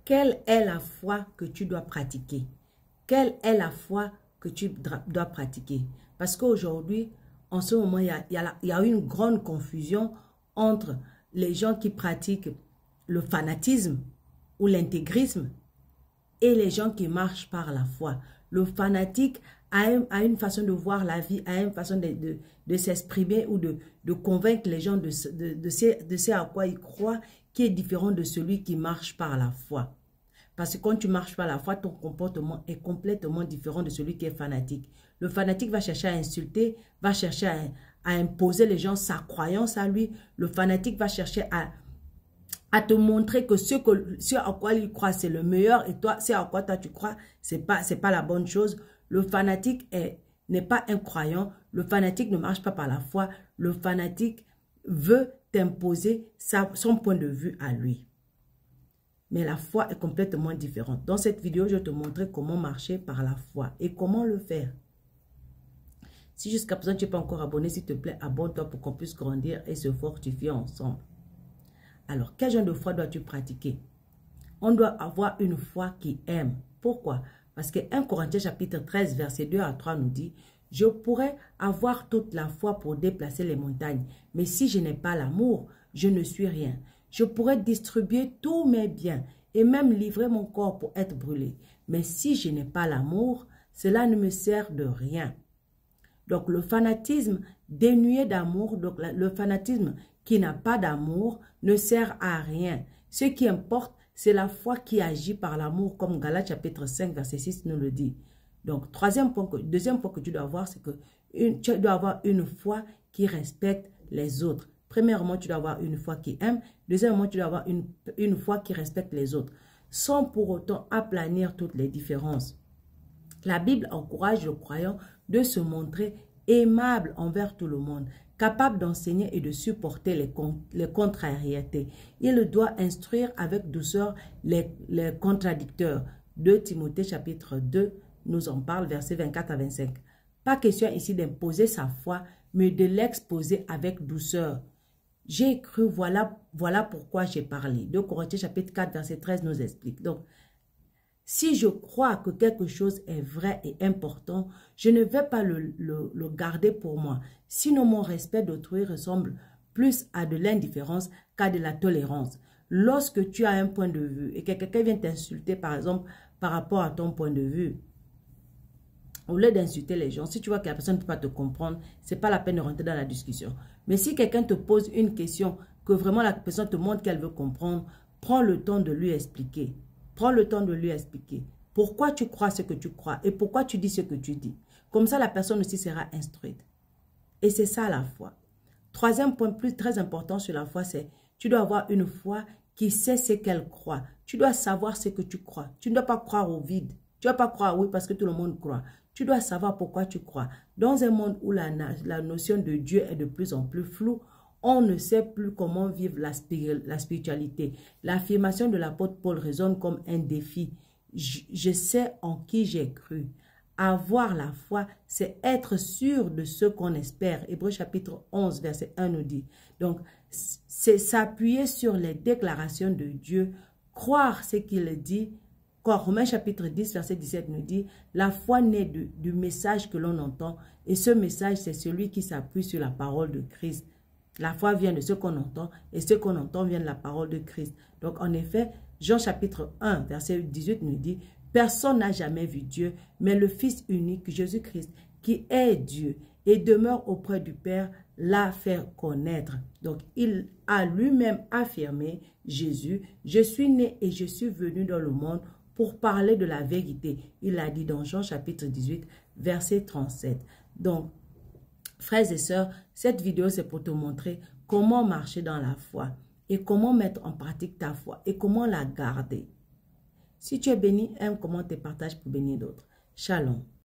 quelle est la foi que tu dois pratiquer? Quelle est la foi que tu dois pratiquer? Parce qu'aujourd'hui, en ce moment, il y a une grande confusion entre les gens qui pratiquent le fanatisme ou l'intégrisme et les gens qui marchent par la foi. Le fanatique a une façon de voir la vie, a une façon de s'exprimer ou de convaincre les gens de ce à quoi ils croient, qui est différent de celui qui marche par la foi. Parce que quand tu marches par la foi, ton comportement est complètement différent de celui qui est fanatique. Le fanatique va chercher à insulter, va chercher à imposer les gens sa croyance à lui. Le fanatique va chercher à te montrer que ce à quoi il croit, c'est le meilleur, et toi, ce à quoi toi tu crois, c'est pas la bonne chose. Le fanatique n'est pas un croyant. Le fanatique ne marche pas par la foi. Le fanatique veut t'imposer son point de vue à lui. Mais la foi est complètement différente. Dans cette vidéo, je vais te montrer comment marcher par la foi et comment le faire. Si jusqu'à présent, tu n'es pas encore abonné, s'il te plaît, abonne-toi pour qu'on puisse grandir et se fortifier ensemble. Alors, quel genre de foi dois-tu pratiquer? On doit avoir une foi qui aime. Pourquoi? Parce que 1 Corinthiens chapitre 13, verset 2 à 3 nous dit, « Je pourrais avoir toute la foi pour déplacer les montagnes, mais si je n'ai pas l'amour, je ne suis rien. Je pourrais distribuer tous mes biens et même livrer mon corps pour être brûlé. Mais si je n'ai pas l'amour, cela ne me sert de rien. » Donc le fanatisme dénué d'amour, donc le fanatisme qui n'a pas d'amour ne sert à rien. Ce qui importe, c'est la foi qui agit par l'amour, comme Galates chapitre 5, verset 6 nous le dit. Donc deuxième point que tu dois avoir, c'est que tu dois avoir une foi qui respecte les autres. Premièrement, tu dois avoir une foi qui aime. Deuxièmement, tu dois avoir une foi qui respecte les autres, sans pour autant aplanir toutes les différences. La Bible encourage le croyant de se montrer aimable envers tout le monde, capable d'enseigner et de supporter les contrariétés. Il doit instruire avec douceur les contradicteurs. 2 Timothée chapitre 2 nous en parle, versets 24 à 25. Pas question ici d'imposer sa foi, mais de l'exposer avec douceur. J'ai cru, voilà pourquoi j'ai parlé. 2 Corinthiens chapitre 4, verset 13 nous explique. Donc, si je crois que quelque chose est vrai et important, je ne vais pas le garder pour moi. Sinon, mon respect d'autrui ressemble plus à de l'indifférence qu'à de la tolérance. Lorsque tu as un point de vue et que quelqu'un vient t'insulter, par exemple, par rapport à ton point de vue, au lieu d'insulter les gens, si tu vois que la personne ne peut pas te comprendre, ce n'est pas la peine de rentrer dans la discussion. Mais si quelqu'un te pose une question, que vraiment la personne te montre qu'elle veut comprendre, prends le temps de lui expliquer. Prends le temps de lui expliquer pourquoi tu crois ce que tu crois et pourquoi tu dis ce que tu dis. Comme ça, la personne aussi sera instruite. Et c'est ça la foi. Troisième point très important sur la foi, c'est tu dois avoir une foi qui sait ce qu'elle croit. Tu dois savoir ce que tu crois. Tu ne dois pas croire au vide. Tu ne dois pas croire oui parce que tout le monde croit. Tu dois savoir pourquoi tu crois. Dans un monde où la notion de Dieu est de plus en plus floue, on ne sait plus comment vivre la spiritualité. L'affirmation de l'apôtre Paul résonne comme un défi. Je sais en qui j'ai cru. Avoir la foi, c'est être sûr de ce qu'on espère. Hébreux chapitre 11, verset 1 nous dit. Donc, c'est s'appuyer sur les déclarations de Dieu, croire ce qu'il dit. Romains chapitre 10, verset 17 nous dit, la foi naît du message que l'on entend. Et ce message, c'est celui qui s'appuie sur la parole de Christ. La foi vient de ce qu'on entend et ce qu'on entend vient de la parole de Christ. Donc, en effet, Jean chapitre 1, verset 18 nous dit, personne n'a jamais vu Dieu, mais le Fils unique, Jésus-Christ, qui est Dieu et demeure auprès du Père, l'a fait connaître. Donc, il a lui-même affirmé, Jésus, je suis né et je suis venu dans le monde pour parler de la vérité. Il l'a dit dans Jean chapitre 18, verset 37. Donc, frères et sœurs, cette vidéo, c'est pour te montrer comment marcher dans la foi et comment mettre en pratique ta foi et comment la garder. Si tu es béni, aime, commente et partage pour bénir d'autres. Shalom.